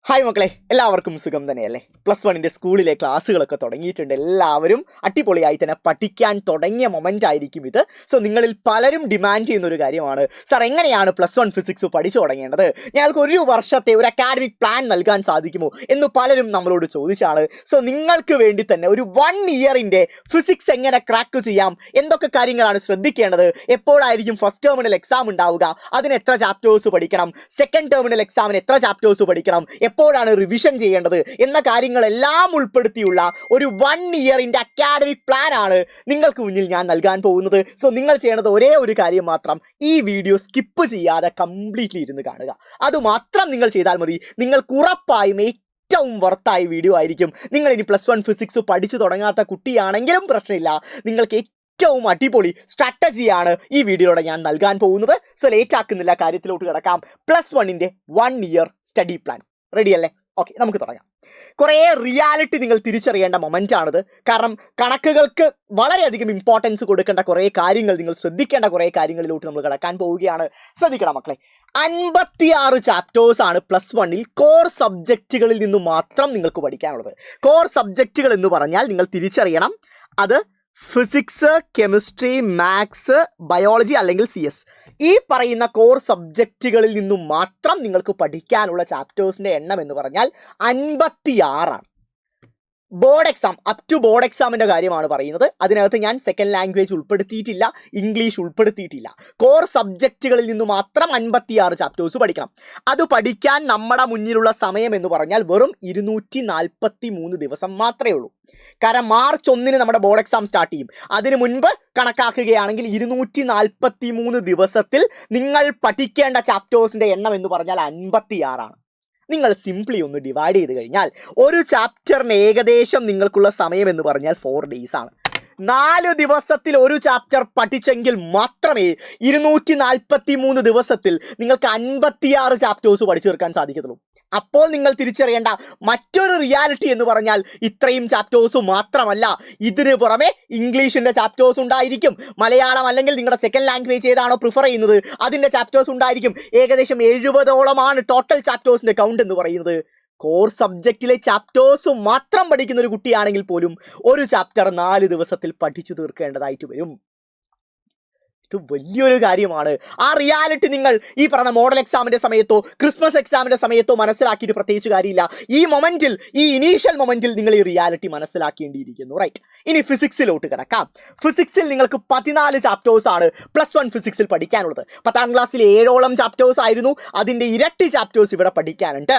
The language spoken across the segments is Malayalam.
ഹായ് മക്കളെ, എല്ലാവർക്കും സുഖം തന്നെയല്ലേ? പ്ലസ് വണ്ണിൻ്റെ സ്കൂളിലെ ക്ലാസ്സുകളൊക്കെ തുടങ്ങിയിട്ടുണ്ട്. എല്ലാവരും അടിപൊളിയായി തന്നെ പഠിക്കാൻ തുടങ്ങിയ മൊമെൻ്റ് ആയിരിക്കും ഇത്. സോ നിങ്ങളിൽ പലരും ഡിമാൻഡ് ചെയ്യുന്ന ഒരു കാര്യമാണ്, സാർ എങ്ങനെയാണ് പ്ലസ് വൺ ഫിസിക്സ് പഠിച്ചു തുടങ്ങേണ്ടത്, ഞങ്ങൾക്ക് ഒരു വർഷത്തെ ഒരു അക്കാഡമിക് പ്ലാൻ നൽകാൻ സാധിക്കുമോ എന്ന് പലരും നമ്മളോട് ചോദിച്ചാണ്. സോ നിങ്ങൾക്ക് വേണ്ടി തന്നെ ഒരു 1 ഇയറിൻ്റെ ഫിസിക്സ് എങ്ങനെ ക്രാക്ക് ചെയ്യാം, എന്തൊക്കെ കാര്യങ്ങളാണ് ശ്രദ്ധിക്കേണ്ടത്, എപ്പോഴായിരിക്കും ഫസ്റ്റ് ടേമിനൽ എക്സാം ഉണ്ടാവുക, അതിന് എത്ര ചാപ്റ്റേഴ്സ് പഠിക്കണം, സെക്കൻഡ് ടേമിനൽ എക്സാമിന് എത്ര ചാപ്റ്റേഴ്സ് പഠിക്കണം, എപ്പോഴാണ് റിവിഷൻ ചെയ്യേണ്ടത് എന്ന കാര്യങ്ങളെല്ലാം ഉൾപ്പെടുത്തിയുള്ള ഒരു 1 ഇയറിൻ്റെ അക്കാഡമിക് പ്ലാൻ ആണ് നിങ്ങൾക്ക് മുന്നിൽ ഞാൻ നൽകാൻ പോകുന്നത്. സോ നിങ്ങൾ ചെയ്യേണ്ടത് ഒരേ ഒരു കാര്യം മാത്രം, ഈ വീഡിയോ സ്കിപ്പ് ചെയ്യാതെ കംപ്ലീറ്റ്ലി ഇരുന്ന് കാണുക. അതുമാത്രം നിങ്ങൾ ചെയ്താൽ മതി. നിങ്ങൾക്ക് ഉറപ്പായും ഏറ്റവും വർത്തായ വീഡിയോ ആയിരിക്കും. നിങ്ങൾ ഇനി പ്ലസ് വൺ ഫിസിക്സ് പഠിച്ചു തുടങ്ങാത്ത കുട്ടിയാണെങ്കിലും പ്രശ്നമില്ല, നിങ്ങൾക്ക് ഏറ്റവും അടിപൊളി സ്ട്രാറ്റജിയാണ് ഈ വീഡിയോയിലൂടെ ഞാൻ നൽകാൻ പോകുന്നത്. സോ ലേറ്റ് ആക്കുന്നില്ല, കാര്യത്തിലോട്ട് കിടക്കാം. പ്ലസ് വണ്ണിൻ്റെ 1 ഇയർ സ്റ്റഡി പ്ലാൻ റെഡി അല്ലേ? ഓക്കെ, നമുക്ക് തുടങ്ങാം. കുറേ റിയാലിറ്റി നിങ്ങൾ തിരിച്ചറിയേണ്ട മൊമെൻ്റ് ആണിത്. കാരണം കണക്കുകൾക്ക് വളരെയധികം ഇമ്പോർട്ടൻസ് കൊടുക്കേണ്ട കുറേ കാര്യങ്ങൾ, നിങ്ങൾ ശ്രദ്ധിക്കേണ്ട കുറേ കാര്യങ്ങളിലോട്ട് നമ്മൾ കിടക്കാൻ പോവുകയാണ്. ശ്രദ്ധിക്കണം മക്കളെ, 56 ചാപ്റ്റേഴ്സാണ് പ്ലസ് വണ്ണിൽ കോർ സബ്ജക്റ്റുകളിൽ നിന്ന് മാത്രം നിങ്ങൾക്ക് പഠിക്കാനുള്ളത്. കോർ സബ്ജക്റ്റുകൾ എന്ന് പറഞ്ഞാൽ നിങ്ങൾ തിരിച്ചറിയണം, അത് ഫിസിക്സ്, കെമിസ്ട്രി, മാത്സ്, ബയോളജി അല്ലെങ്കിൽ CS. ഈ പറയുന്ന കോർ സബ്ജക്റ്റുകളിൽ നിന്നും മാത്രം നിങ്ങൾക്ക് പഠിക്കാനുള്ള ചാപ്റ്റേഴ്സിൻ്റെ എണ്ണം എന്ന് പറഞ്ഞാൽ 56 ആണ്. Board exam, up to board എക്സാമിൻ്റെ കാര്യമാണ് പറയുന്നത്. അതിനകത്ത് ഞാൻ സെക്കൻഡ് ലാംഗ്വേജ് ഉൾപ്പെടുത്തിയിട്ടില്ല, ഇംഗ്ലീഷ് ഉൾപ്പെടുത്തിയിട്ടില്ല. കോർ സബ്ജക്റ്റുകളിൽ നിന്ന് മാത്രം 56 ചാപ്റ്റേഴ്സ് പഠിക്കണം. അത് പഠിക്കാൻ നമ്മുടെ മുന്നിലുള്ള സമയം എന്ന് പറഞ്ഞാൽ വെറും 243 ദിവസം മാത്രമേ ഉള്ളൂ. കാരണം മാർച്ച് 1 നമ്മുടെ ബോർഡ് എക്സാം സ്റ്റാർട്ട് ചെയ്യും. അതിന് മുൻപ് കണക്കാക്കുകയാണെങ്കിൽ 243 ദിവസത്തിൽ നിങ്ങൾ പഠിക്കേണ്ട ചാപ്റ്റേഴ്സിൻ്റെ എണ്ണം എന്ന് പറഞ്ഞാൽ 56 ആണ്. നിങ്ങൾ സിംപ്ലി ഒന്ന് ഡിവൈഡ് ചെയ്ത് കഴിഞ്ഞാൽ ഒരു ചാപ്റ്ററിന് ഏകദേശം നിങ്ങൾക്കുള്ള സമയം എന്ന് പറഞ്ഞാൽ 4 ഡേയ്സ് ആണ്. 4 ദിവസത്തിൽ ഒരു ചാപ്റ്റർ പഠിച്ചെങ്കിൽ മാത്രമേ 243 ദിവസത്തിൽ നിങ്ങൾക്ക് 56 ചാപ്റ്റേഴ്സ് പഠിച്ചു തീർക്കാൻ സാധിക്കത്തുള്ളൂ. അപ്പോൾ നിങ്ങൾ തിരിച്ചറിയേണ്ട മറ്റൊരു റിയാലിറ്റി എന്ന് പറഞ്ഞാൽ ഇത്രയും ചാപ്റ്റേഴ്സ് മാത്രമല്ല, ഇതിന് പുറമെ ഇംഗ്ലീഷിൻ്റെ ചാപ്റ്റേഴ്സ് ഉണ്ടായിരിക്കും, മലയാളം അല്ലെങ്കിൽ നിങ്ങളുടെ സെക്കൻഡ് ലാംഗ്വേജ് ഏതാണോ പ്രിഫർ ചെയ്യുന്നത് അതിൻ്റെ ചാപ്റ്റേഴ്സ് ഉണ്ടായിരിക്കും. ഏകദേശം 70ഓളമാണ് ടോട്ടൽ ചാപ്റ്റേഴ്സിൻ്റെ കൗണ്ട് എന്ന് പറയുന്നത്. കോർ സബ്ജക്റ്റിലെ ചാപ്റ്റേഴ്സ് മാത്രം പഠിക്കുന്ന ഒരു കുട്ടിയാണെങ്കിൽ പോലും ഒരു ചാപ്റ്റർ 4 ദിവസത്തിൽ പഠിച്ചു തീർക്കേണ്ടതായിട്ട് വരും. ഇത് വലിയൊരു കാര്യമാണ്. ആ റിയാലിറ്റി നിങ്ങൾ ഈ പറഞ്ഞ മോഡൽ എക്സാമിൻ്റെ സമയത്തോ ക്രിസ്മസ് എക്സാമിൻ്റെ സമയത്തോ മനസ്സിലാക്കിയിട്ട് പ്രത്യേകിച്ച് കാര്യമില്ല. ഈ മൊമെൻറ്റിൽ, ഈ ഇനീഷ്യൽ മൊമെൻറ്റിൽ നിങ്ങൾ ഈ റിയാലിറ്റി മനസ്സിലാക്കേണ്ടിയിരിക്കുന്നു. റൈറ്റ്, ഇനി ഫിസിക്സിലോട്ട് കിടക്കാം. ഫിസിക്സിൽ നിങ്ങൾക്ക് 14 ചാപ്റ്റേഴ്സാണ് പ്ലസ് വൺ ഫിസിക്സിൽ പഠിക്കാനുള്ളത്. 10ാം ക്ലാസ്സിൽ 7ഓളം ചാപ്റ്റേഴ്സ് ആയിരുന്നു, അതിൻ്റെ ഇരട്ടി ചാപ്റ്റേഴ്സ് ഇവിടെ പഠിക്കാനുണ്ട്.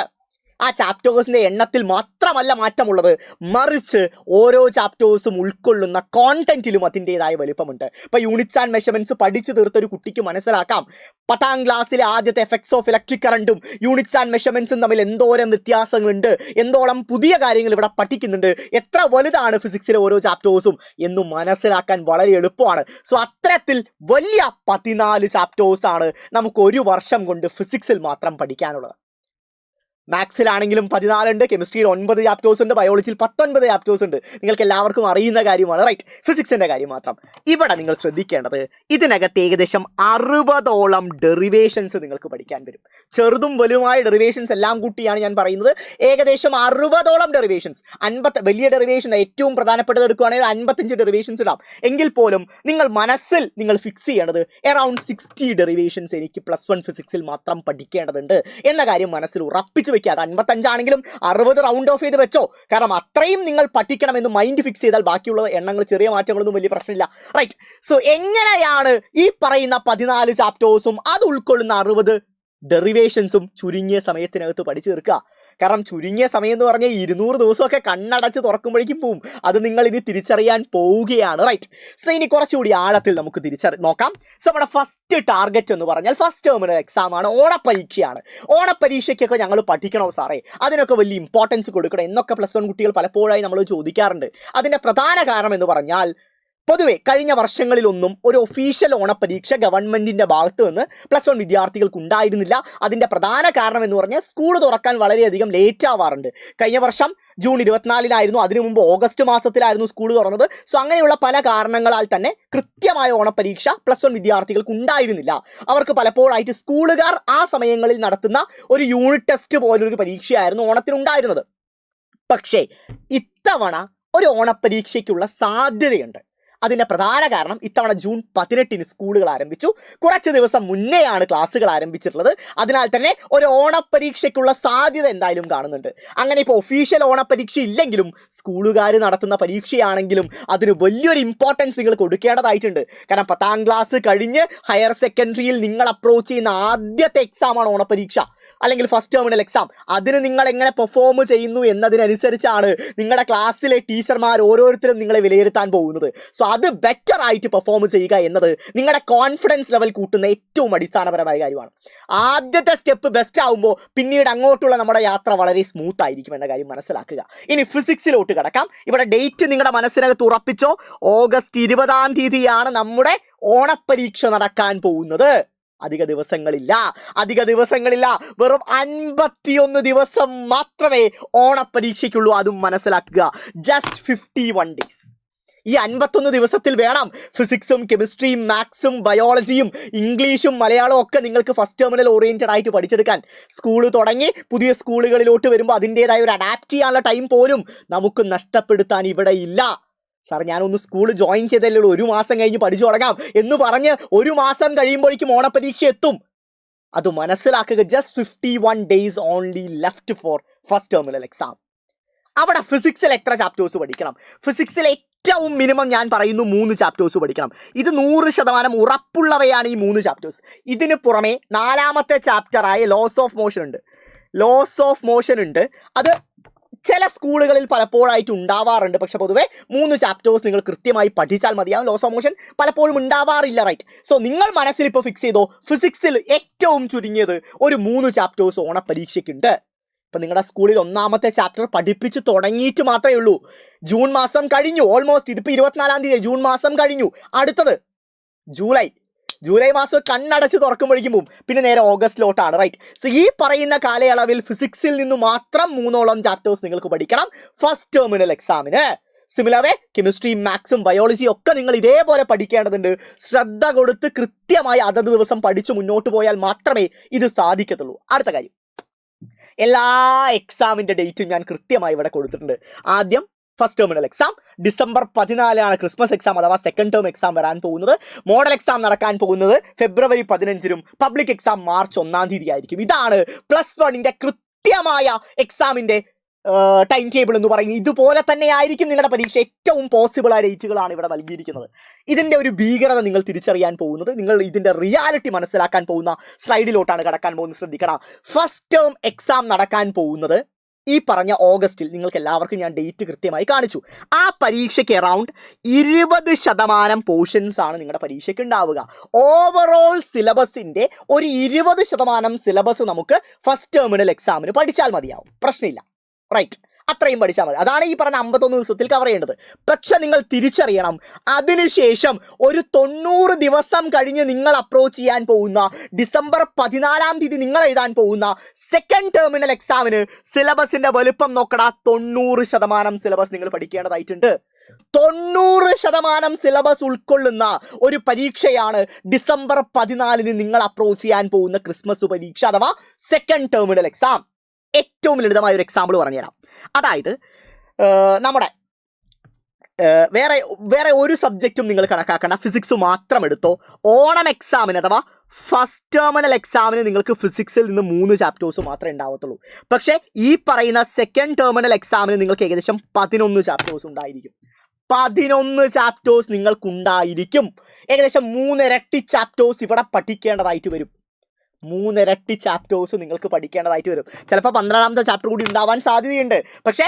ആ ചാപ്റ്റേഴ്സിൻ്റെ എണ്ണത്തിൽ മാത്രമല്ല മാറ്റമുള്ളത്, മറിച്ച് ഓരോ ചാപ്റ്റേഴ്സും ഉൾക്കൊള്ളുന്ന കോണ്ടന്റിലും അതിൻ്റെതായ വലുപ്പമുണ്ട്. ഇപ്പോൾ യൂണിറ്റ്സ് ആൻഡ് മെഷർമെൻറ്റ്സ് പഠിച്ചു തീർത്തൊരു കുട്ടിക്ക് മനസ്സിലാക്കാം 10ാം ക്ലാസ്സിലെ ആദ്യത്തെ എഫക്ട്സ് ഓഫ് ഇലക്ട്രിക് കറണ്ടും യൂണിറ്റ്സ് ആൻഡ് മെഷർമെൻറ്റ്സും തമ്മിൽ എന്തോരം വ്യത്യാസങ്ങളുണ്ട്, എന്തോളം പുതിയ കാര്യങ്ങൾ ഇവിടെ പഠിക്കുന്നുണ്ട്, എത്ര വലുതാണ് ഫിസിക്സിലെ ഓരോ ചാപ്റ്റേഴ്സും എന്ന് മനസ്സിലാക്കാൻ വളരെ എളുപ്പമാണ്. സോ അത്തരത്തിൽ വലിയ 14 ചാപ്റ്റേഴ്സാണ് നമുക്ക് ഒരു വർഷം കൊണ്ട് ഫിസിക്സിൽ മാത്രം പഠിക്കാനുള്ളത്. മാത്സിലാണെങ്കിലും 14 ഉണ്ട്, കെമിസ്ട്രിയിൽ 9 ചാപ്റ്റേഴ്സ് ഉണ്ട്, ബയോളജിയിൽ 19 ചാപ്റ്റേഴ്സ് ഉണ്ട്. നിങ്ങൾക്ക് എല്ലാവർക്കും അറിയുന്ന കാര്യമാണ്. റൈറ്റ്, ഫിസിക്സിൻ്റെ കാര്യം മാത്രം ഇവിടെ നിങ്ങൾ ശ്രദ്ധിക്കേണ്ടത്, ഇതിനകത്ത് ഏകദേശം 60ഓളം ഡെറിവേഷൻസ് നിങ്ങൾക്ക് പഠിക്കാൻ വരും. ചെറുതും വലുതുമായ ഡെറിവേഷൻസ് എല്ലാം കൂട്ടിയാണ് ഞാൻ പറയുന്നത്. ഏകദേശം 60ഓളം ഡെറിവേഷൻസ്. 50 വലിയ ഡെറിവേഷൻ ഏറ്റവും പ്രധാനപ്പെട്ടത് എടുക്കുകയാണെങ്കിൽ 55 ഡെറിവേഷൻസ് ഇടാം. എങ്കിൽ പോലും നിങ്ങൾ മനസ്സിൽ നിങ്ങൾ ഫിക്സ് ചെയ്യേണ്ടത് അറൗണ്ട് 60 ഡെറിവേഷൻസ് എനിക്ക് പ്ലസ് വൺ ഫിസിക്സിൽ മാത്രം പഠിക്കേണ്ടതുണ്ട് എന്ന കാര്യം മനസ്സിൽ ഉറപ്പിച്ച് വെക്കുക. അത് 55 ആണെങ്കിലും 60 റൗണ്ട് ഓഫ് ചെയ്ത് വെച്ചോ. കാരണം അത്രയും നിങ്ങൾ പഠിക്കണമെന്ന് മൈൻഡ് ഫിക്സ് ചെയ്താൽ ബാക്കിയുള്ള എണ്ണങ്ങൾ, ചെറിയ മാറ്റങ്ങളൊന്നും വലിയ പ്രശ്നമില്ല. റൈറ്റ്, സോ എങ്ങനെയാണ് ഈ പറയുന്ന 14 ചാപ്റ്റേഴ്സും അത് ഉൾക്കൊള്ളുന്ന 60 ഡെറിവേഷൻസും ചുരുങ്ങിയ സമയത്തിനകത്ത് പഠിച്ചു തീർക്കുക? കാരണം ചുരുങ്ങിയ സമയം എന്ന് പറഞ്ഞാൽ 200 ദിവസമൊക്കെ കണ്ണടച്ച് തുറക്കുമ്പോഴേക്കും പോവും. അത് നിങ്ങൾ ഇനി തിരിച്ചറിയാൻ പോവുകയാണ്. റൈറ്റ്, സോ ഇനി കുറച്ചുകൂടി ആഴത്തിൽ നമുക്ക് നോക്കാം. സോ നമ്മുടെ ഫസ്റ്റ് ടാർഗറ്റ് എന്ന് പറഞ്ഞാൽ ഫസ്റ്റ് ടേമിനൽ എക്സാം ആണ്, ഓണപ്പരീക്ഷയാണ്. ഓണപ്പരീക്ഷയ്ക്കൊക്കെ ഞങ്ങൾ പഠിക്കണോ സാറേ, അതിനൊക്കെ വലിയ ഇമ്പോർട്ടൻസ് കൊടുക്കണം എന്നൊക്കെ പ്ലസ് വൺ കുട്ടികൾ പലപ്പോഴായി നമ്മൾ ചോദിക്കാറുണ്ട്. അതിൻ്റെ പ്രധാന കാരണം എന്ന് പറഞ്ഞാൽ പൊതുവെ കഴിഞ്ഞ വർഷങ്ങളിലൊന്നും ഒരു ഒഫീഷ്യൽ ഓണപ്പരീക്ഷ ഗവൺമെന്റിന്റെ ഭാഗത്ത് നിന്ന് +1 വിദ്യാർത്ഥികൾക്ക് ഉണ്ടായിരുന്നില്ല. അതിന്റെ പ്രധാന കാരണം എന്ന് പറഞ്ഞാൽ സ്കൂൾ തുറക്കാൻ വളരെയധികം ലേറ്റ് ആവാറുണ്ട്. കഴിഞ്ഞ വർഷം ജൂൺ 24-നായിരുന്നു, അതിനു മുമ്പ് ഓഗസ്റ്റ് മാസത്തിലായിരുന്നു സ്കൂൾ തുറന്നത്. സോ അങ്ങനെയുള്ള പല കാരണങ്ങളാൽ തന്നെ കൃത്യമായ ഓണപ്പരീക്ഷ +1 വിദ്യാർത്ഥികൾക്ക് ഉണ്ടായിരുന്നില്ല. അവർക്ക് പലപ്പോഴായിട്ട് സ്കൂളുകാർ ആ സമയങ്ങളിൽ നടത്തുന്ന ഒരു യൂണിറ്റ് ടെസ്റ്റ് പോലൊരു പരീക്ഷയായിരുന്നു ഓണത്തിനുണ്ടായിരുന്നത്. പക്ഷേ ഇത്തവണ ഒരു ഓണപ്പരീക്ഷയ്ക്കുള്ള സാധ്യതയുണ്ട്. അതിൻ്റെ പ്രധാന കാരണം ഇത്തവണ ജൂൺ 18-ന് സ്കൂളുകൾ ആരംഭിച്ചു. കുറച്ച് ദിവസം മുന്നെയാണ് ക്ലാസ്സുകൾ ആരംഭിച്ചിട്ടുള്ളത്. അതിനാൽ തന്നെ ഒരു ഓണപ്പരീക്ഷയ്ക്കുള്ള സാധ്യത എന്തായാലും കാണുന്നുണ്ട്. അങ്ങനെ ഇപ്പോൾ ഒഫീഷ്യൽ ഓണപ്പരീക്ഷ ഇല്ലെങ്കിലും സ്കൂളുകാർ നടത്തുന്ന പരീക്ഷയാണെങ്കിലും അതിന് വലിയൊരു ഇമ്പോർട്ടൻസ് നിങ്ങൾ കൊടുക്കേണ്ടതായിട്ടുണ്ട്. കാരണം 10ാം ക്ലാസ് കഴിഞ്ഞ് ഹയർ സെക്കൻഡറിയിൽ നിങ്ങൾ അപ്രോച്ച് ചെയ്യുന്ന ആദ്യത്തെ എക്സാമാണ് ഓണപ്പരീക്ഷ, അല്ലെങ്കിൽ ഫസ്റ്റ് ടെർമിനൽ എക്സാം. അതിന് നിങ്ങൾ എങ്ങനെ പെർഫോം ചെയ്യുന്നു എന്നതിനനുസരിച്ചാണ് നിങ്ങളുടെ ക്ലാസ്സിലെ ടീച്ചർമാർ ഓരോരുത്തരും നിങ്ങളെ വിലയിരുത്താൻ പോകുന്നത്. സോ അത് ബെറ്റർ ആയിട്ട് പെർഫോം ചെയ്യുക എന്നത് നിങ്ങളുടെ കോൺഫിഡൻസ് ലെവൽ കൂട്ടുന്ന ഏറ്റവും അടിസ്ഥാനപരമായ കാര്യമാണ്. ആദ്യത്തെ സ്റ്റെപ്പ് ബെസ്റ്റ് ആകുമ്പോൾ പിന്നീട് അങ്ങോട്ടുള്ള നമ്മുടെ യാത്ര വളരെ സ്മൂത്ത് ആയിരിക്കും എന്ന കാര്യം മനസ്സിലാക്കുക. ഇനി ഫിസിക്സിലോട്ട് കടക്കാം. ഇവിടെ ഡേറ്റ് നിങ്ങളുടെ മനസ്സിനകത്ത് ഉറപ്പിച്ചോ. ഓഗസ്റ്റ് 20-ാം തീയതിയാണ് നമ്മുടെ ഓണപ്പരീക്ഷ നടക്കാൻ പോകുന്നത്. അധിക ദിവസങ്ങളില്ല, വെറും 51 ദിവസം മാത്രമേ ഓണപ്പരീക്ഷയ്ക്കുള്ളൂ. അതും മനസ്സിലാക്കുക. Just 51 days. ഈ 51 ദിവസത്തിൽ വേണം ഫിസിക്സും കെമിസ്ട്രിയും മാത്സും ബയോളജിയും ഇംഗ്ലീഷും മലയാളവും ഒക്കെ നിങ്ങൾക്ക് ഫസ്റ്റ് ടെർമിനൽ ഓറിയൻറ്റഡ് ആയിട്ട് പഠിച്ചെടുക്കാൻ. സ്കൂൾ തുടങ്ങി പുതിയ സ്കൂളുകളിലോട്ട് വരുമ്പോൾ അതിൻ്റേതായ ഒരു അഡാപ്റ്റ് ചെയ്യാനുള്ള ടൈം പോലും നമുക്ക് നഷ്ടപ്പെടുത്താൻ ഇവിടെ ഇല്ല. സാർ ഞാനൊന്ന് സ്കൂൾ ജോയിൻ ചെയ്തല്ലേ ഉള്ളൂ, 1 മാസം കഴിഞ്ഞ് പഠിച്ചു തുടങ്ങാം എന്ന് പറഞ്ഞ് 1 മാസം കഴിയുമ്പോഴേക്കും ഓണപ്പരീക്ഷ എത്തും. അത് മനസ്സിലാക്കുക. Just 51 days only left for first terminal exam. അവിടെ ഫിസിക്സിൽ എത്ര ചാപ്റ്റേഴ്സ് പഠിക്കണം? ഫിസിക്സിൽ ഏറ്റവും മിനിമം ഞാൻ പറയുന്നു 3 ചാപ്റ്റേഴ്സ് പഠിക്കണം. ഇത് 100% ഉറപ്പുള്ളവയാണ് ഈ 3 ചാപ്റ്റേഴ്സ്. ഇതിന് പുറമെ 4ാമത്തെ ചാപ്റ്ററായ ലോസ് ഓഫ് മോഷൻ ഉണ്ട്. അത് ചില സ്കൂളുകളിൽ പലപ്പോഴായിട്ട് ഉണ്ടാവാറുണ്ട്. പക്ഷെ പൊതുവെ 3 ചാപ്റ്റേഴ്സ് നിങ്ങൾ കൃത്യമായി പഠിച്ചാൽ മതിയാവും. ലോസ് ഓഫ് മോഷൻ പലപ്പോഴും ഉണ്ടാവാറില്ല, റൈറ്റ്? സോ നിങ്ങൾ മനസ്സിൽ ഇപ്പോൾ ഫിക്സ് ചെയ്തോ, ഫിസിക്സിൽ ഏറ്റവും ചുരുങ്ങിയത് ഒരു 3 ചാപ്റ്റേഴ്സ് ഓണപ്പരീക്ഷയ്ക്കുണ്ട്. ഇപ്പം നിങ്ങളുടെ സ്കൂളിൽ 1ാമത്തെ ചാപ്റ്റർ പഠിപ്പിച്ച് തുടങ്ങിയിട്ട് മാത്രമേ ഉള്ളൂ. ജൂൺ മാസം കഴിഞ്ഞു, ഓൾമോസ്റ്റ്. ഇതിപ്പോൾ 24-ാം തീയതി, ജൂൺ മാസം കഴിഞ്ഞു. അടുത്തത് ജൂലൈ മാസം കണ്ണടച്ച് തുറക്കുമ്പോഴേക്കും പിന്നെ നേരെ ഓഗസ്റ്റിലോട്ടാണ്, റൈറ്റ്? സോ ഈ പറയുന്ന കാലയളവിൽ ഫിസിക്സിൽ നിന്ന് മാത്രം 3ഓളം ചാപ്റ്റേഴ്സ് നിങ്ങൾക്ക് പഠിക്കണം ഫസ്റ്റ് ടെർമിനൽ എക്സാമിന്. സിമിലർ കെമിസ്ട്രിയും മാത്സും ബയോളജിയും ഒക്കെ നിങ്ങൾ ഇതേപോലെ പഠിക്കേണ്ടതുണ്ട്. ശ്രദ്ധ കൊടുത്ത് കൃത്യമായി അതത് ദിവസം പഠിച്ചു മുന്നോട്ട് പോയാൽ മാത്രമേ ഇത് സാധിക്കത്തുള്ളൂ. അടുത്ത കാര്യം, എല്ലാ എക്സാമിൻ്റെ ഡേറ്റും ഞാൻ കൃത്യമായി ഇവിടെ കൊടുത്തിട്ടുണ്ട്. ആദ്യം ഫസ്റ്റ് ടെർമിനൽ എക്സാം ഡിസംബർ 14-നാണ് ക്രിസ്മസ് എക്സാം അഥവാ സെക്കൻഡ് ടേം എക്സാം വരാൻ പോകുന്നത്. മോഡൽ എക്സാം നടക്കാൻ പോകുന്നത് ഫെബ്രുവരി 15-നും പബ്ലിക് എക്സാം മാർച്ച് 1-ാം തീയതി ആയിരിക്കും. ഇതാണ് +1ന്റെ കൃത്യമായ എക്സാമിൻ്റെ ടൈം ടേബിൾ എന്ന് പറയുന്നത്. ഇതുപോലെ തന്നെ ആയിരിക്കും നിങ്ങളുടെ പരീക്ഷ. ഏറ്റവും പോസിബിളായ ഡേറ്റുകളാണ് ഇവിടെ നൽകിയിരിക്കുന്നത്. ഇതിൻ്റെ ഒരു ഭീകരത നിങ്ങൾ തിരിച്ചറിയാൻ പോകുന്നത്, നിങ്ങൾ ഇതിൻ്റെ റിയാലിറ്റി മനസ്സിലാക്കാൻ പോകുന്ന സ്ലൈഡിലോട്ടാണ് കടക്കാൻ പോകുന്നത്. ശ്രദ്ധിക്കണം. ഫസ്റ്റ് ടേം എക്സാം നടക്കാൻ പോകുന്നത് ഈ പറഞ്ഞ ഓഗസ്റ്റിൽ. നിങ്ങൾക്ക് എല്ലാവർക്കും ഞാൻ ഡേറ്റ് കൃത്യമായി കാണിച്ചു. ആ പരീക്ഷയ്ക്ക് അറൗണ്ട് 20% പോർഷൻസ് ആണ് നിങ്ങളുടെ പരീക്ഷയ്ക്ക് ഉണ്ടാവുക. ഓവറോൾ സിലബസിൻ്റെ ഒരു 20% സിലബസ് നമുക്ക് ഫസ്റ്റ് ടെർമിനൽ എക്സാമിന് പഠിച്ചാൽ മതിയാവും. പ്രശ്നമില്ല, റൈറ്റ്? അത്രയും പഠിച്ചാൽ മതി. അതാണ് ഈ പറഞ്ഞ 51 ദിവസത്തിൽ കവർ ചെയ്യേണ്ടത്. പക്ഷെ നിങ്ങൾ തിരിച്ചറിയണം, അതിനുശേഷം ഒരു 90 ദിവസം കഴിഞ്ഞ് നിങ്ങൾ അപ്രോച്ച് ചെയ്യാൻ പോകുന്ന ഡിസംബർ 14-ാം തീയതി നിങ്ങൾ എഴുതാൻ പോകുന്ന സെക്കൻഡ് ടെർമിനൽ എക്സാമിന് സിലബസിന്റെ വലുപ്പം നോക്കടാ. 90% സിലബസ് നിങ്ങൾ പഠിക്കേണ്ടതായിട്ടുണ്ട്. 90% സിലബസ് ഉൾക്കൊള്ളുന്ന ഒരു പരീക്ഷയാണ് ഡിസംബർ 14-ന് നിങ്ങൾ അപ്രോച്ച് ചെയ്യാൻ പോകുന്ന ക്രിസ്മസ് പരീക്ഷ അഥവാ സെക്കൻഡ് ടെർമിനൽ എക്സാം. ഏറ്റവും ലളിതമായ ഒരു എക്സാമ്പിൾ പറഞ്ഞുതരാം. അതായത് നമ്മുടെ വേറെ ഒരു സബ്ജക്റ്റും നിങ്ങൾ കണക്കാക്കേണ്ട, ഫിസിക്സ് മാത്രം എടുത്തോ. ഓണം എക്സാമിന് അഥവാ ഫസ്റ്റ് ടെർമിനൽ എക്സാമിന് നിങ്ങൾക്ക് ഫിസിക്സിൽ നിന്ന് 3 ചാപ്റ്റേഴ്സ് മാത്രമേ ഉണ്ടാവത്തുള്ളൂ. പക്ഷേ ഈ പറയുന്ന സെക്കൻഡ് ടെർമിനൽ എക്സാമിന് നിങ്ങൾക്ക് ഏകദേശം 11 ചാപ്റ്റേഴ്സ് ഉണ്ടായിരിക്കും. 11 ചാപ്റ്റേഴ്സ് നിങ്ങൾക്കുണ്ടായിരിക്കും. ഏകദേശം 3 ഇരട്ടി ചാപ്റ്റേഴ്സ് ഇവിടെ പഠിക്കേണ്ടതായിട്ട് വരും. 3 ഇരട്ടി ചാപ്റ്റേഴ്സ് നിങ്ങൾക്ക് പഠിക്കേണ്ടതായിട്ട് വരും. ചിലപ്പോൾ 12ാമത്തെ ചാപ്റ്റർ കൂടി ഉണ്ടാവാൻ സാധ്യതയുണ്ട്. പക്ഷേ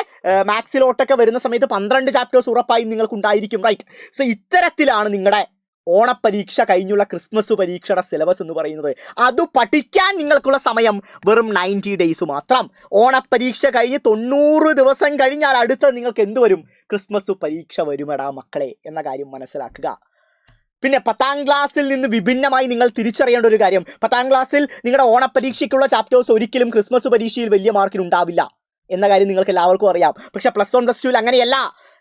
മാത്സിലോട്ടൊക്കെ വരുന്ന സമയത്ത് 12 ചാപ്റ്റേഴ്സ് ഉറപ്പായും നിങ്ങൾക്കുണ്ടായിരിക്കും, റൈറ്റ്? സോ ഇത്തരത്തിലാണ് നിങ്ങളുടെ ഓണപ്പരീക്ഷ കഴിഞ്ഞുള്ള ക്രിസ്മസ് പരീക്ഷയുടെ സിലബസ് എന്ന് പറയുന്നത്. അത് പഠിക്കാൻ നിങ്ങൾക്കുള്ള സമയം വെറും 90 ഡേയ്സ് മാത്രം. ഓണപ്പരീക്ഷ കഴിഞ്ഞ് 90 ദിവസം കഴിഞ്ഞാൽ അടുത്ത നിങ്ങൾക്ക് എന്ത് വരും? ക്രിസ്മസ് പരീക്ഷ വരുമെടാ മക്കളെ എന്ന കാര്യം മനസ്സിലാക്കുക. പിന്നെ 10ാം ക്ലാസ്സിൽ നിന്ന് വിഭിന്നമായി നിങ്ങൾ തിരിച്ചറിയേണ്ട ഒരു കാര്യം, 10ാം ക്ലാസ്സിൽ നിങ്ങളുടെ ഓണപ്പരീക്ഷയ്ക്കുള്ള ചാപ്റ്റേഴ്സ് ഒരിക്കലും ക്രിസ്മസ് പരീക്ഷയിൽ വലിയ മാർക്കിന് ഉണ്ടാവില്ല എന്ന കാര്യം നിങ്ങൾക്ക് എല്ലാവർക്കും അറിയാം. പക്ഷേ +1 +2 അങ്ങനെയല്ല.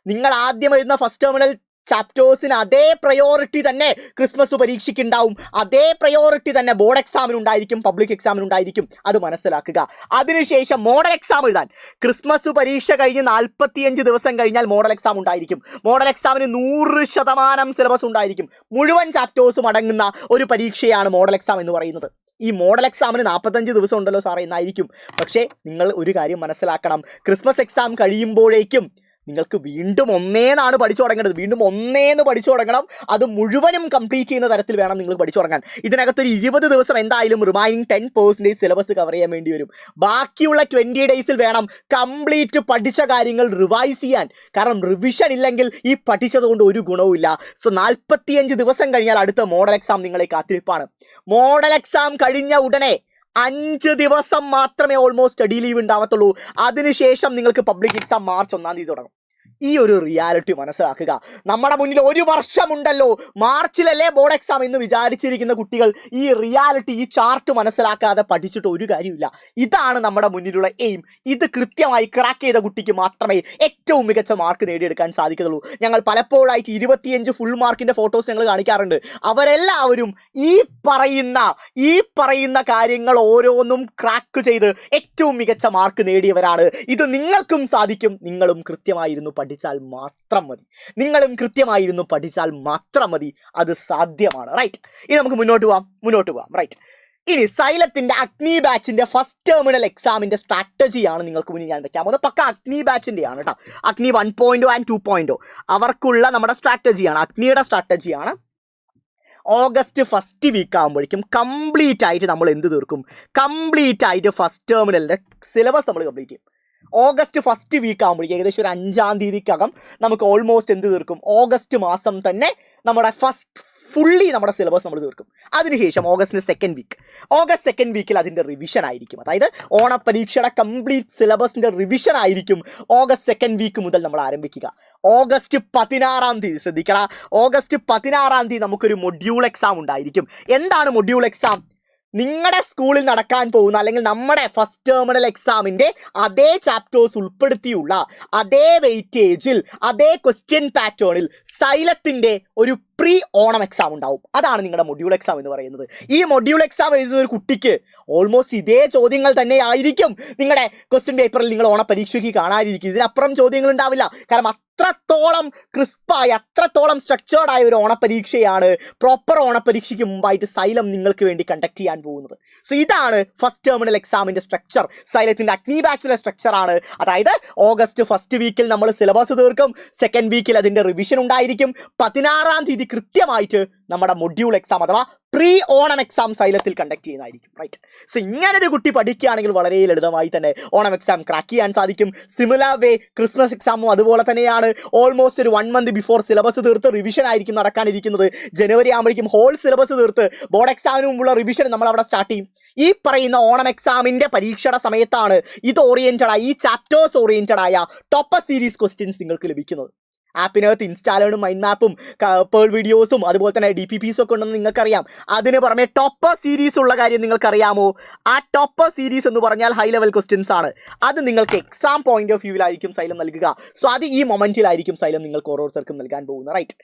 നിങ്ങൾ ആദ്യം എഴുതുന്ന ഫസ്റ്റ് ടെർമിനൽ ചാപ്റ്റേഴ്സിന് അതേ പ്രയോറിറ്റി തന്നെ ക്രിസ്മസ് പരീക്ഷയ്ക്ക് ഉണ്ടാവും, അതേ പ്രയോറിറ്റി തന്നെ ബോർഡ് എക്സാമിനുണ്ടായിരിക്കും, പബ്ലിക് എക്സാമിനുണ്ടായിരിക്കും. അത് മനസ്സിലാക്കുക. അതിനുശേഷം മോഡൽ എക്സാം എഴുതാൻ ക്രിസ്മസ് പരീക്ഷ കഴിഞ്ഞ് 45 ദിവസം കഴിഞ്ഞാൽ മോഡൽ എക്സാം ഉണ്ടായിരിക്കും. മോഡൽ എക്സാമിന് 100% സിലബസ് ഉണ്ടായിരിക്കും. മുഴുവൻ ചാപ്റ്റേഴ്സും അടങ്ങുന്ന ഒരു പരീക്ഷയാണ് മോഡൽ എക്സാം എന്ന് പറയുന്നത്. ഈ മോഡൽ എക്സാമിന് 45 ദിവസം ഉണ്ടല്ലോ സാറേ എന്നായിരിക്കും. പക്ഷേ നിങ്ങൾ ഒരു കാര്യം മനസ്സിലാക്കണം, ക്രിസ്മസ് എക്സാം കഴിയുമ്പോഴേക്കും നിങ്ങൾക്ക് വീണ്ടും ഒന്നേന്നാണ് പഠിച്ചു തുടങ്ങേണ്ടത്. വീണ്ടും ഒന്നേന്ന് പഠിച്ചു തുടങ്ങണം. അത് മുഴുവനും കംപ്ലീറ്റ് ചെയ്യുന്ന തരത്തിൽ വേണം നിങ്ങൾ പഠിച്ചു തുടങ്ങാൻ. ഇതിനകത്തൊരു 20 ദിവസം എന്തായാലും റിമൈനിങ് 10% സിലബസ് കവർ ചെയ്യാൻ വേണ്ടി വരും. ബാക്കിയുള്ള 20 ഡേയ്സിൽ വേണം കംപ്ലീറ്റ് പഠിച്ച കാര്യങ്ങൾ റിവൈസ് ചെയ്യാൻ. കാരണം റിവിഷൻ ഇല്ലെങ്കിൽ ഈ പഠിച്ചത് കൊണ്ട് ഒരു ഗുണവുമില്ല. സോ 45 ദിവസം കഴിഞ്ഞാൽ അടുത്ത മോഡൽ എക്സാം നിങ്ങളെ കാത്തിരിപ്പാണ്. മോഡൽ എക്സാം കഴിഞ്ഞ ഉടനെ 5 ദിവസം മാത്രമേ ഓൾമോസ്റ്റ് സ്റ്റഡി ലീവ് ഉണ്ടാവത്തുള്ളൂ. അതിനുശേഷം നിങ്ങൾക്ക് പബ്ലിക് എക്സാം മാർച്ച് 1-ാം തീയതി തുടങ്ങും. ഈ ഒരു റിയാലിറ്റി മനസ്സിലാക്കുക. നമ്മുടെ മുന്നിൽ 1 വർഷമുണ്ടല്ലോ, മാർച്ചിലല്ലേ ബോർഡ് എക്സാം എന്ന് വിചാരിച്ചിരിക്കുന്ന കുട്ടികൾ ഈ റിയാലിറ്റി, ഈ ചാർട്ട് മനസ്സിലാക്കാതെ പഠിച്ചിട്ട് ഒരു കാര്യമില്ല. ഇതാണ് നമ്മുടെ മുന്നിലുള്ള എയിം. ഇത് കൃത്യമായി ക്രാക്ക് ചെയ്ത കുട്ടിക്ക് മാത്രമേ ഏറ്റവും മികച്ച മാർക്ക് നേടിയെടുക്കാൻ സാധിക്കത്തുള്ളൂ. ഞങ്ങൾ പലപ്പോഴായിട്ട് 25 ഫുൾ മാർക്കിൻ്റെ ഫോട്ടോസ് ഞങ്ങൾ കാണിക്കാറുണ്ട്. അവരെല്ലാവരും ഈ പറയുന്ന കാര്യങ്ങൾ ഓരോന്നും ക്രാക്ക് ചെയ്ത് ഏറ്റവും മികച്ച മാർക്ക് നേടിയവരാണ്. ഇത് നിങ്ങൾക്കും സാധിക്കും. നിങ്ങളും കൃത്യമായിരുന്നു പഠിച്ചാൽ മാത്രം മതി. നിങ്ങളും കൃത്യമായിരുന്നു പഠിച്ചാൽ മാത്രം മതി. അത് സാധ്യമാണ്. റൈറ്റ്. ഇനി നമുക്ക് മുന്നോട്ട് പോവാം. റൈറ്റ്. ഇനി സൈലത്തിന്റെ അഗ്നി ബാച്ചിന്റെ ഫസ്റ്റ് ടെർമിനൽ എക്സാമിന്റെ സ്ട്രാറ്റജിയാണ് നിങ്ങൾക്ക് മുന്നിൽ ഞാൻ വെക്കാൻ പോകുന്നത്. പക്ക അഗ്നി ബാച്ചിന്റെയാണ് കേട്ടോ. അഗ്നി 1.0 ആൻഡ് 2.0 അവർക്കുള്ള നമ്മുടെ സ്ട്രാറ്റജിയാണ്, അഗ്നിയുടെ സ്ട്രാറ്റജിയാണ്. ഓഗസ്റ്റ് ഫസ്റ്റ് വീക്ക് ആകുമ്പോഴേക്കും കംപ്ലീറ്റ് ആയിട്ട് നമ്മൾ എന്ത് തീർക്കും? കംപ്ലീറ്റ് ആയിട്ട് ഫസ്റ്റ് ടെർമിനലിന്റെ സിലബസ് നമ്മൾ കംപ്ലീറ്റ് ചെയ്യും. ഓഗസ്റ്റ് ഫസ്റ്റ് വീക്ക് ആകുമ്പോഴേക്കും ഏകദേശം ഒരു 5-ാം തീയതിക്കകം നമുക്ക് ഓൾമോസ്റ്റ് എന്ത് തീർക്കും? ഓഗസ്റ്റ് മാസം തന്നെ നമ്മുടെ ഫുള്ളി നമ്മുടെ സിലബസ് നമ്മൾ തീർക്കും. അതിനുശേഷം ഓഗസ്റ്റ് സെക്കൻഡ് വീക്കിൽ അതിൻ്റെ റിവിഷൻ ആയിരിക്കും. അതായത് ഓണപരീക്ഷയുടെ കംപ്ലീറ്റ് സിലബസിൻ്റെ റിവിഷൻ ആയിരിക്കും ഓഗസ്റ്റ് സെക്കൻഡ് വീക്ക് മുതൽ നമ്മൾ ആരംഭിക്കുക. ഓഗസ്റ്റ് 16-ാം തീയതി ശ്രദ്ധിക്കണം, ഓഗസ്റ്റ് 16-ാം തീയതി നമുക്കൊരു മൊഡ്യൂൾ എക്സാം ഉണ്ടായിരിക്കും. എന്താണ് മൊഡ്യൂൾ എക്സാം? നിങ്ങളുടെ സ്കൂളിൽ നടക്കാൻ പോകുന്ന അല്ലെങ്കിൽ നമ്മുടെ ഫസ്റ്റ് ടെർമിനൽ എക്സാമിൻ്റെ അതേ ചാപ്റ്റേഴ്സ് ഉൾപ്പെടുത്തിയുള്ള അതേ വെയിറ്റേജിൽ അതേ ക്വസ്റ്റ്യൻ പാറ്റേണിൽ സൈലത്തിൻ്റെ ഒരു പ്രീ ഓണം എക്സാം ഉണ്ടാവും. അതാണ് നിങ്ങളുടെ മൊഡ്യൂൾ എക്സാം എന്ന് പറയുന്നത്. ഈ മൊഡ്യൂൾ എക്സാം എഴുതുന്ന ഒരു കുട്ടിക്ക് ഓൾമോസ്റ്റ് ഇതേ ചോദ്യങ്ങൾ തന്നെ ആയിരിക്കും നിങ്ങളുടെ ക്വസ്റ്റ്യൻ പേപ്പറിൽ നിങ്ങൾ ഓണപരീക്ഷയ്ക്ക് കാണാനിരിക്കും. ഇതിനപ്പുറം ചോദ്യങ്ങൾ ഉണ്ടാവില്ല. കാരണം അത്രത്തോളം ക്രിസ്പായി, അത്രത്തോളം സ്ട്രക്ചേർഡ് ആയ ഒരു ഓണപരീക്ഷയാണ് പ്രോപ്പർ ഓണപരീക്ഷയ്ക്ക് മുമ്പായിട്ട് സൈലം നിങ്ങൾക്ക് വേണ്ടി കണ്ടക്ട് ചെയ്യാൻ പോകുന്നത്. സോ ഇതാണ് ഫസ്റ്റ് ടെർമിനൽ എക്സാമിൻ്റെ സ്ട്രക്ചർ. സൈലത്തിൻ്റെ അഗ്നി ബാച്ചിലെ സ്ട്രക്ചറാണ്. അതായത് ഓഗസ്റ്റ് ഫസ്റ്റ് വീക്കിൽ നമ്മൾ സിലബസ് തീർക്കും, സെക്കൻഡ് വീക്കിൽ അതിൻ്റെ റിവിഷൻ ഉണ്ടായിരിക്കും, 16-ാം തീയതി കൃത്യമായിട്ട് നമ്മുടെ മൊഡ്യൂൾ എക്സാം അഥവാ പ്രീ ഓണം എക്സാം സൈലത്തിൽ കണ്ടക്ട് ചെയ്യുന്നതായിരിക്കും. റൈറ്റ്. സോ ഇങ്ങനൊരു കുട്ടി പഠിക്കുകയാണെങ്കിൽ വളരെ ലളിതമായി തന്നെ ഓണം എക്സാം ക്രാക്ക് ചെയ്യാൻ സാധിക്കും. സിമിലർ വേ ക്രിസ്മസ് എക്സാമും അതുപോലെ തന്നെയാണ്. ഓൾമോസ്റ്റ് ഒരു 1 മന്ത് ബിഫോർ സിലബസ് തീർത്ത് റിവിഷൻ ആയിരിക്കും നടക്കാനിരിക്കുന്നത്. ജനുവരി ആകുമ്പോഴേക്കും ഹോൾ സിലബസ് തീർത്ത് ബോർഡ് എക്സാമിന് മുമ്പുള്ള റിവിഷൻ നമ്മൾ അവിടെ സ്റ്റാർട്ട് ചെയ്യും. ഈ പറയുന്ന ഓണം എക്സാമിൻ്റെ പരീക്ഷയുടെ സമയത്താണ് ഇത് ഓറിയൻറ്റഡ് ആയി, ഈ ചാപ്റ്റേഴ്സ് ഓറിയൻറ്റഡ് ആയ ടോപ്പർ സീരീസ് ക്വസ്റ്റ്യൻസ് നിങ്ങൾക്ക് ലഭിക്കുന്നത്. ആപ്പിനകത്ത് ഇൻസ്റ്റാലേണും മൈൻഡ് മാപ്പും പേൾ വീഡിയോസും അതുപോലെ തന്നെ DPPs ഒക്കെ ഉണ്ടെന്ന് നിങ്ങൾക്കറിയാം. അതിന് പുറമെ ടോപ്പർ സീരീസ് ഉള്ള കാര്യം നിങ്ങൾക്കറിയാമോ? ആ ടോപ്പർ സീരീസ് എന്ന് പറഞ്ഞാൽ ഹൈ ലെവൽ ക്വസ്റ്റ്യൻസ് ആണ്. അത് നിങ്ങൾക്ക് എക്സാം പോയിന്റ് ഓഫ് വ്യൂവിലായിരിക്കും സൈലം നൽകുക. സോ അത് ഈ മൊമെന്റിലായിരിക്കും സൈലം നിങ്ങൾക്ക് ഓരോരുത്തർക്കും നൽകാൻ പോകുന്നത്. റൈറ്റ്.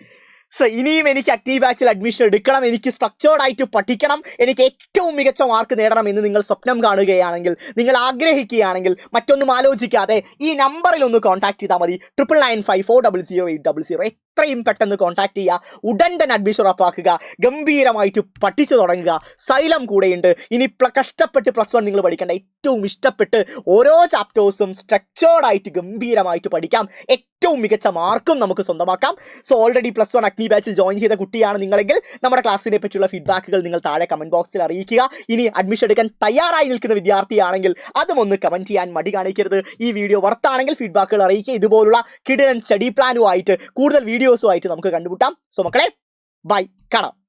സോ ഇനിയും എനിക്ക് അഗ്നി ബാച്ചിൽ അഡ്മിഷൻ എടുക്കണം, എനിക്ക് സ്ട്രക്ചേർഡ് ആയിട്ട് പഠിക്കണം, എനിക്ക് ഏറ്റവും മികച്ച മാർക്ക് നേടണം എന്ന് നിങ്ങൾ സ്വപ്നം കാണുകയാണെങ്കിൽ, നിങ്ങൾ ആഗ്രഹിക്കുകയാണെങ്കിൽ മറ്റൊന്നും ആലോചിക്കാതെ ഈ നമ്പറിൽ ഒന്ന് കോൺടാക്ട് ചെയ്താൽ മതി. 9954000800. എത്രയും പെട്ടെന്ന് കോൺടാക്ട് ചെയ്യുക. ഉടൻ തന്നെ അഡ്മിഷൻ ഉറപ്പാക്കുക. ഗംഭീരമായിട്ട് പഠിച്ചു തുടങ്ങുക. സൈലം കൂടെയുണ്ട്. ഇനി കഷ്ടപ്പെട്ട് +1 നിങ്ങൾ പഠിക്കേണ്ട, ഏറ്റവും ഇഷ്ടപ്പെട്ട് ഓരോ ചാപ്റ്റേഴ്സും സ്ട്രക്ചേർഡ് ആയിട്ട് ഗംഭീരമായിട്ട് പഠിക്കാം. ഏറ്റവും മികച്ച മാർക്കും നമുക്ക് സ്വന്തമാക്കാം. സോ ഓൾറെഡി +1 അഗ്നി ബാച്ചിൽ ജോയിൻ ചെയ്ത കുട്ടിയാണ് നിങ്ങളെങ്കിൽ നമ്മുടെ ക്ലാസ്സിനെ പറ്റിയുള്ള ഫീഡ്ബാക്കുകൾ നിങ്ങൾ താഴെ കമൻറ്റ് ബോക്സിൽ അറിയിക്കുക. ഇനി അഡ്മിഷൻ എടുക്കാൻ തയ്യാറായി നിൽക്കുന്ന വിദ്യാർത്ഥിയാണെങ്കിൽ അതും ഒന്ന് കമൻറ്റ് ചെയ്യാൻ മടി കാണിക്കരുത്. ഈ വീഡിയോ വർത്താണെങ്കിൽ ഫീഡ്ബാക്കുകൾ അറിയിക്കുക. ഇതുപോലുള്ള കിടിലൻ സ്റ്റഡി പ്ലാനുമായിട്ട് കൂടുതൽ വീഡിയോസുമായിട്ട് നമുക്ക് കണ്ടുമുട്ടാം. സോ മക്കളെ, ബൈ, കാണാം.